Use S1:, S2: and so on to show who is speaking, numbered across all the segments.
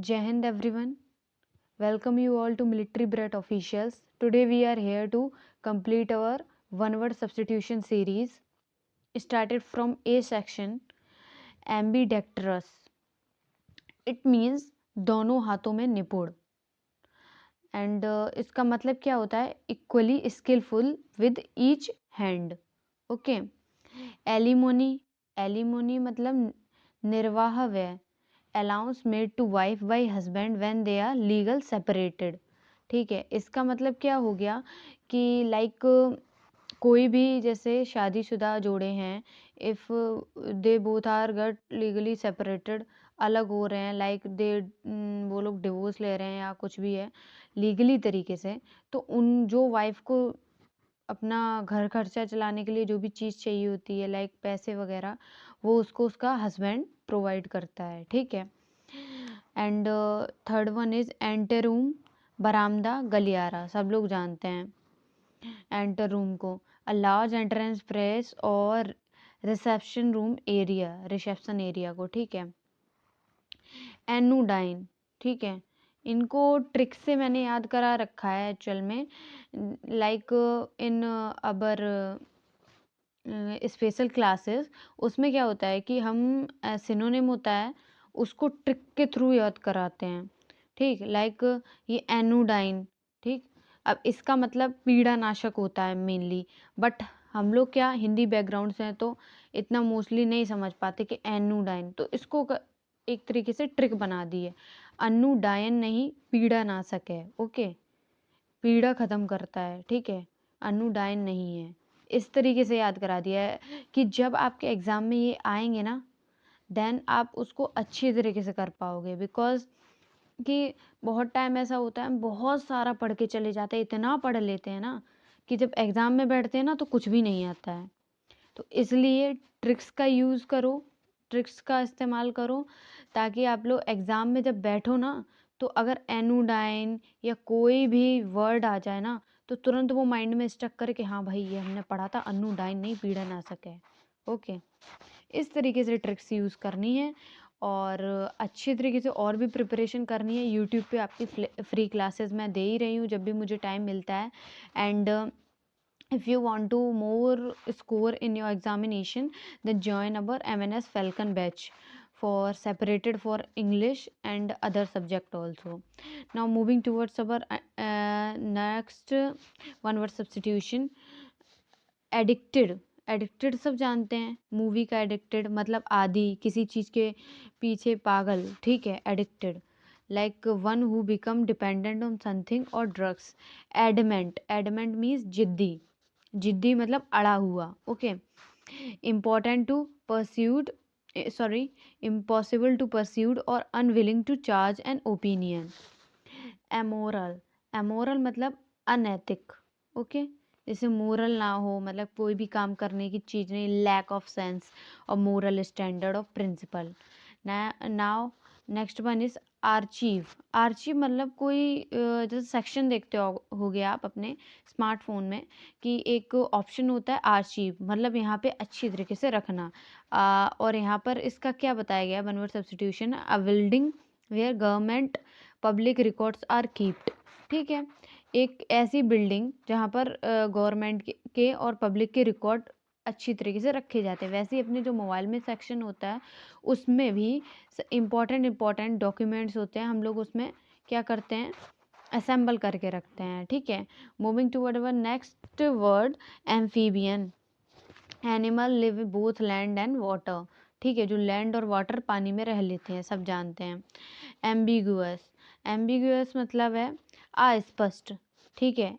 S1: Jai Hind everyone. Welcome you all to Military Brat Officials. Today we are here to complete our one word substitution series. Started from A section, ambidextrous. It means दोनों हाथों में निपुण. And इसका मतलब क्या होता है? Equally skilful with each hand. Okay. Alimony. Alimony मतलब निर्वाह व्यय. Allowance made to wife by husband when they are legal separated. ठीक है. इसका मतलब क्या हो गया कि लाइक कोई भी जैसे शादीशुदा जोड़े हैं, if they both are got legally separated, अलग हो रहे हैं, लाइक दे वो लोग डिवोर्स ले रहे हैं या कुछ भी है लीगली तरीके से, तो उन जो वाइफ को अपना घर खर्चा चलाने के लिए जो भी चीज़ चाहिए होती है लाइक पैसे वगैरह, वो उसको उसका हस्बैंड प्रोवाइड करता है. ठीक है. And third one is anteroom. बरामदा, गलियारा सब लोग जानते हैं एंटर रूम को. अ लार्ज एंट्रेंस प्रेस और reception room area, reception area को. ठीक है. एनुडाइन. ठीक है. इनको ट्रिक से मैंने याद करा रखा है एक्चुअल में, लाइक इन अबर स्पेशल क्लासेस. उसमें क्या होता है कि हम सिनोनिम होता है उसको ट्रिक के थ्रू याद कराते हैं. ठीक. लाइक ये एनुडाइन. ठीक. अब इसका मतलब पीड़ानाशक होता है मेनली, बट हम लोग क्या हिंदी बैकग्राउंड से हैं तो इतना मोस्टली नहीं समझ पाते कि एनुडाइन, तो इसको एक तरीके से ट्रिक बना दी है. अनुडायन नहीं, पीड़ानाशक है. ओके. पीड़ा खत्म करता है. ठीक है. अनुडायन नहीं है. इस तरीके से याद करा दिया है कि जब आपके एग्ज़ाम में ये आएंगे ना, देन आप उसको अच्छी तरीके से कर पाओगे. बिकॉज कि बहुत टाइम ऐसा होता है हम बहुत सारा पढ़ के चले जाते हैं, इतना पढ़ लेते हैं ना कि जब एग्ज़ाम में बैठते हैं ना तो कुछ भी नहीं आता है. तो इसलिए ट्रिक्स का यूज़ करो, ट्रिक्स का इस्तेमाल करो, ताकि आप लोग एग्ज़ाम में जब बैठो ना, तो अगर एनुडाइन या कोई भी वर्ड आ जाए ना, तो तुरंत वो माइंड में स्टक करे कि हाँ भाई ये हमने पढ़ा था, अनुडाइन नहीं पीड़ानाशक है. ओके. इस तरीके से ट्रिक्स यूज़ करनी है और अच्छे तरीके से और भी प्रिपरेशन करनी है. यूट्यूब पे आपकी फ्री क्लासेस मैं दे ही रही हूँ जब भी मुझे टाइम मिलता है. And if you want to more score in your examination, then join our MNS Falcon batch for separated for English and other subject also. Now moving towards our next one word substitution. Addicted. Addicted सब जानते हैं. Movie का addicted मतलब आदि, किसी चीज़ के पीछे पागल. ठीक है. Addicted like one who become dependent on something और ड्रग्स. एडमेंट. एडमेंट मीन्स जिद्दी. जिद्दी मतलब अड़ा हुआ. Okay. Important to persuade, sorry, impossible to persuade और unwilling to change an opinion. Amoral. Amoral मतलब अनैतिक. ओके. जैसे मोरल ना हो मतलब कोई भी काम करने की चीज़ नहीं, लैक ऑफ सेंस और moral standard of principle. Now next one is archive. Archive मतलब कोई जैसे सेक्शन देखते हो गया आप अपने स्मार्टफोन में कि एक ऑप्शन होता है आर्चीव, मतलब यहाँ पे अच्छी तरीके से रखना. और यहाँ पर इसका क्या बताया गया one word substitution. A building where government public records are keeped. ठीक है. एक ऐसी बिल्डिंग जहाँ पर गवर्नमेंट के और पब्लिक के रिकॉर्ड अच्छी तरीके से रखे जाते हैं. वैसे ही अपने जो मोबाइल में सेक्शन होता है उसमें भी इम्पॉर्टेंट डॉक्यूमेंट्स होते हैं, हम लोग उसमें क्या करते हैं असेंबल करके रखते हैं. ठीक है. Moving toward our next word, amphibian. Animal live both land and water. ठीक है. जो लैंड और वाटर पानी में रह लेते हैं, सब जानते हैं. एम्बिगुअस. एम्बिगुअस मतलब है अस्पष्ट. ठीक है.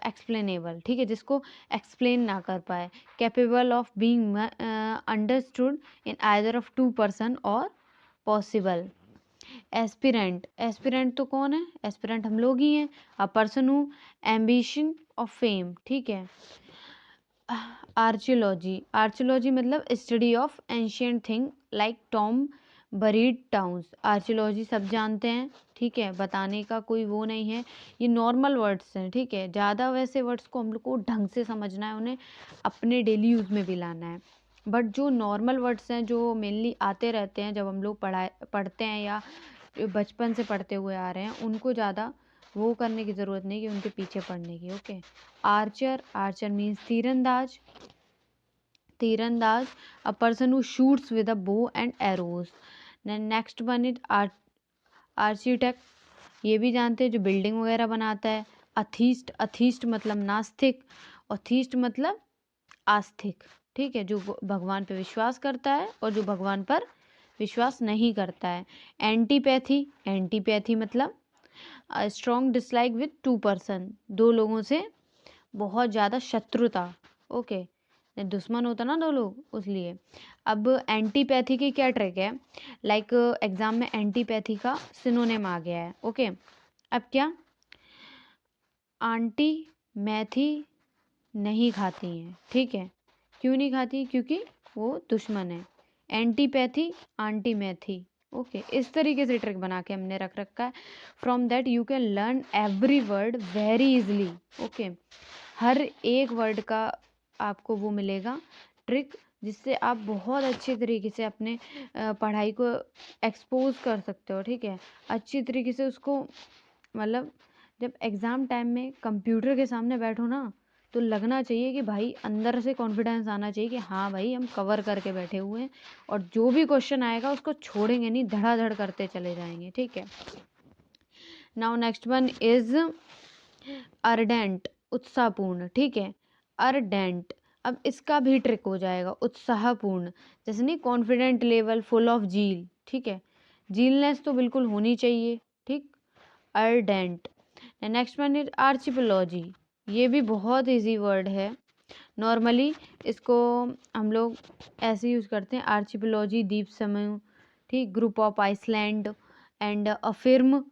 S1: एक्सप्लेनेबल. ठीक है. जिसको एक्सप्लेन ना कर पाए. Capable of being understood in either of two person और पॉसिबल. एस्पिरेंट. एस्पिरेंट तो कौन है? एस्पिरेंट हम लोग ही हैं. A person who ambition of fame. ठीक है. आर्चियोलॉजी. आर्चियोलॉजी मतलब study of ancient thing like tomb buried towns. Archaeology सब जानते हैं. ठीक है. बताने का कोई वो नहीं है, ये नॉर्मल वर्ड्स हैं. ठीक है. ज़्यादा वैसे वर्ड्स को हम लोग को ढंग से समझना है, उन्हें अपने डेली यूज़ में भी लाना है. बट जो नॉर्मल वर्ड्स हैं जो मेनली आते रहते हैं जब हम लोग पढ़ते हैं या बचपन से पढ़ते हुए आ रहे हैं, उनको ज़्यादा वो करने की ज़रूरत नहीं कि उनके पीछे पढ़ने की। ओके, आर्चर, आर्चर मीन्स तीरंदाज, तीरंदाज, अ person who shoots with a bow and arrows. Next one is architect, ये भी जानते हैं जो बिल्डिंग वगैरह बनाता है। अथीस्ट, अथीस्ट मतलब नास्तिक, अथीस्ट मतलब आस्तिक, ठीक है, जो भगवान पे विश्वास करता है और जो भगवान पर विश्वास नहीं करता है। एंटीपैथी, एंटीपैथी मतलब strong dislike with to person, दो लोगों से बहुत ज़्यादा शत्रुता। ओके, दुश्मन होता ना दो लोग, उसलिए। अब एंटीपैथी की क्या ट्रिक है, लाइक एग्जाम में एंटीपैथी का सिनोनिम आ गया है। ओके, अब क्या, आंटी मैथी नहीं खाती हैं, ठीक है, क्यों नहीं खाती, क्योंकि वो दुश्मन है। एंटीपैथी, आंटी मैथी। ओके, इस तरीके से ट्रिक बना के हमने रख रखा है। From that you can learn every word very easily. Okay, हर एक वर्ड का आपको वो मिलेगा ट्रिक, जिससे आप बहुत अच्छे तरीके से अपने पढ़ाई को एक्सपोज कर सकते हो, ठीक है, अच्छी तरीके से उसको। मतलब जब एग्ज़ाम टाइम में कंप्यूटर के सामने बैठो ना, तो लगना चाहिए कि भाई अंदर से कॉन्फिडेंस आना चाहिए कि हाँ भाई हम कवर करके बैठे हुए हैं, और जो भी क्वेश्चन आएगा उसको छोड़ेंगे नहीं, धड़ाधड़ करते चले जाएंगे, ठीक है। Now next one is ardent, उत्साहपूर्ण, ठीक है, अर्डेंट। अब इसका भी ट्रिक हो जाएगा, उत्साहपूर्ण, जैसे नहीं कॉन्फिडेंट लेवल, फुल ऑफ जील, ठीक है, जीलनेस तो बिल्कुल होनी चाहिए, ठीक, अर्डेंट। नेक्स्ट वन इज आर्चिपोलॉजी, ये भी बहुत इजी वर्ड है। नॉर्मली इसको हम लोग ऐसे यूज़ करते हैं, आर्चिपोलॉजी द्वीप समूह, ठीक, ग्रुप ऑफ आइसलैंड। एंड अफिर्म,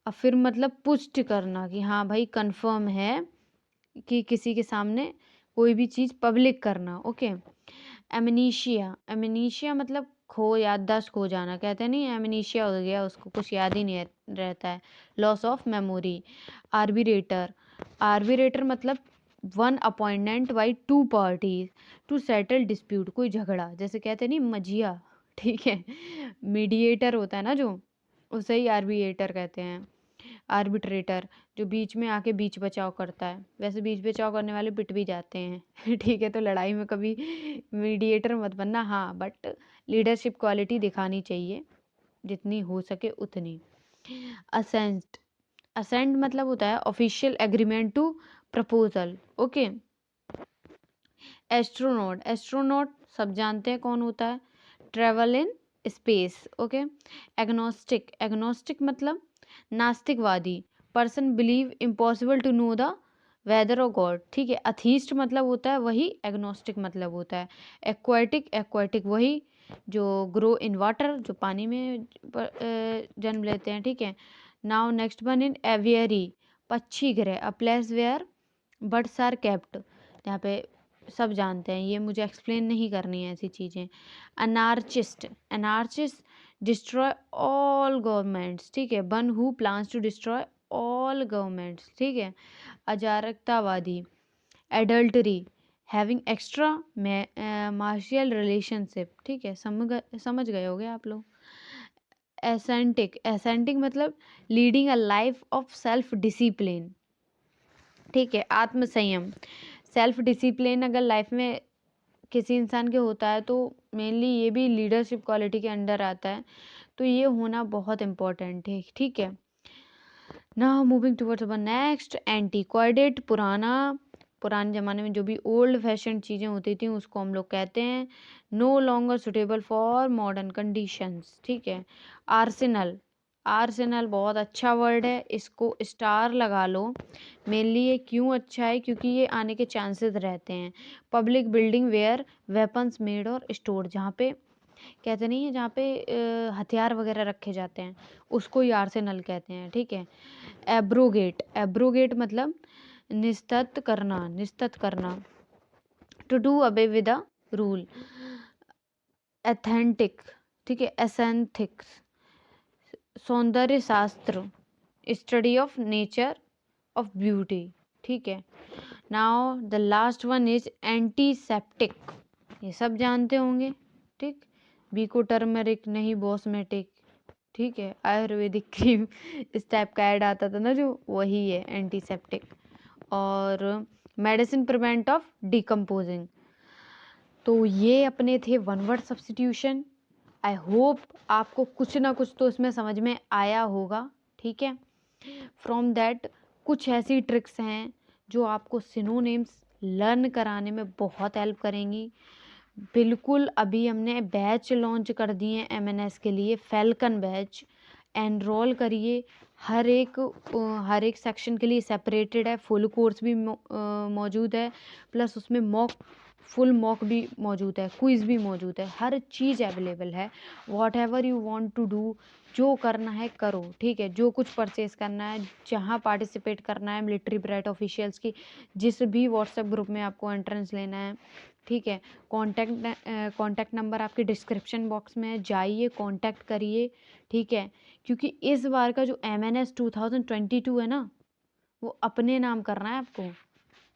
S1: अफिर्म मतलब पुष्ट करना कि हाँ भाई कंफर्म है, कि किसी के सामने कोई भी चीज़ पब्लिक करना। ओके, एमनीशिया, एमनीशिया मतलब याददाश्त खो जाना, कहते नहीं एमनीशिया हो गया, उसको कुछ याद ही नहीं रहता है, loss of memory. Arbitrator, arbitrator मतलब one appointment by two parties to settle dispute, कोई झगड़ा, जैसे कहते नहीं मजिया, ठीक है, मीडिएटर होता है ना जो, उसे ही आर्बिएटर कहते हैं। आर्बिट्रेटर, जो बीच में आके बीच बचाव करता है, वैसे बीच बचाव करने वाले पिट भी जाते हैं ठीक है, तो लड़ाई में कभी मीडिएटर मत बनना, हाँ बट लीडरशिप क्वालिटी दिखानी चाहिए जितनी हो सके उतनी। असेंट, असेंट मतलब होता है official agreement to proposal. Okay, astronaut, astronaut सब जानते हैं कौन होता है, travel in space. Okay, agnostic, agnostic मतलब नास्तिकवादी, person believe impossible to know the whether और गॉड, ठीक है। अथीस्ट मतलब होता है वही, एग्नोस्टिक मतलब होता है। एक्वाटिक, एक्वाटिक वही जो ग्रो इन वाटर, जो पानी में जन्म लेते हैं, ठीक है। Now next one in aviary, पक्षी गृह, a place where birds are kept, यहाँ पे सब जानते हैं, ये मुझे एक्सप्लेन नहीं करनी है ऐसी चीज़ें। Anarchist, anarchist destroy all governments, ठीक है, one who plans to destroy all governments, ठीक है। अजारकतावादी, adultery, having extra marital relationship, ठीक है, समझ गए होगे आप लोग। एसेंटिक, एसेंटिक मतलब leading a life of self discipline, ठीक है, आत्मसंयम। सेल्फ डिसिप्लिन अगर लाइफ में किसी इंसान के होता है तो मेनली ये भी लीडरशिप क्वालिटी के अंडर आता है, तो ये होना बहुत इम्पोर्टेंट है, ठीक है। Now moving towards our next, antiquated, पुराना, पुराने ज़माने में जो भी ओल्ड फैशन चीज़ें होती थी उसको हम लोग कहते हैं no longer suitable for modern conditions, ठीक है। आर्सेनल, आर्सेनल बहुत अच्छा वर्ड है, इसको स्टार लगा लो। मेनली ये क्यों अच्छा है, क्योंकि ये आने के चांसेस रहते हैं। Public building where weapons made और स्टोर, जहाँ पे कहते नहीं है, जहाँ पे हथियार वगैरह रखे जाते हैं, उसको ही आर्सेनल कहते हैं, ठीक है। एब्रोगेट, एब्रोगेट मतलब निस्तत करना, निस्तत करना, to do away with a rule. Authentic, ठीक है, एसेंथिक्स, सौंदर्य शास्त्र, study of nature of beauty, ठीक है। Now the last one is antiseptic, ये सब जानते होंगे। ठीक, बी को टर्मरिक नहीं बॉसमेटिक, ठीक है, आयुर्वेदिक क्रीम इस टाइप का ऐड आता था ना जो, वही है एंटीसेप्टिक। और मेडिसिन प्रिवेंट ऑफ डिकम्पोजिंग। तो ये अपने थे one word substitution. I hope आपको कुछ ना कुछ तो इसमें समझ में आया होगा। ठीक है, फ्रॉम दैट कुछ ऐसी ट्रिक्स हैं जो आपको सिनोनिम्स लर्न कराने में बहुत हेल्प करेंगी। बिल्कुल अभी हमने बैच लॉन्च कर दिए हैं एमएनएस के लिए, फैल्कन बैच। एनरोल करिए। हर एक सेक्शन के लिए सेपरेटेड है, फुल कोर्स भी मौजूद है, प्लस उसमें फुल मॉक भी मौजूद है, क्विज भी मौजूद है, हर चीज़ अवेलेबल है। Whatever you want to do, जो करना है करो। ठीक है, जो कुछ परचेज करना है, जहाँ पार्टिसिपेट करना है मिलिट्री ब्राइट ऑफिशियल्स की जिस भी व्हाट्सएप ग्रुप में आपको एंट्रेंस लेना है, ठीक है, कॉन्टैक्ट नंबर आपके डिस्क्रिप्शन बॉक्स में है, जाइए कॉन्टैक्ट करिए। ठीक है, क्योंकि इस बार का जो MNS 2022 है ना, वो अपने नाम करना है आपको।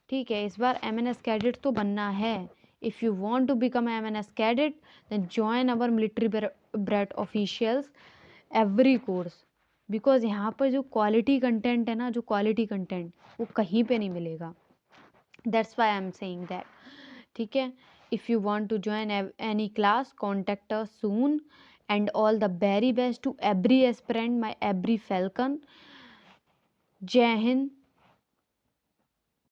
S1: ठीक है, इस बार MNS कैडेट तो बनना है। If you want to become MNS cadet then join our military bred officials every course. Because यहाँ पर जो क्वालिटी कंटेंट है ना, जो क्वालिटी कंटेंट वो कहीं पे नहीं मिलेगा। That's why I am saying that. ठीक है, if you want to join any class contact us soon and all the very best to every aspirant my every falcon. जय हिंद,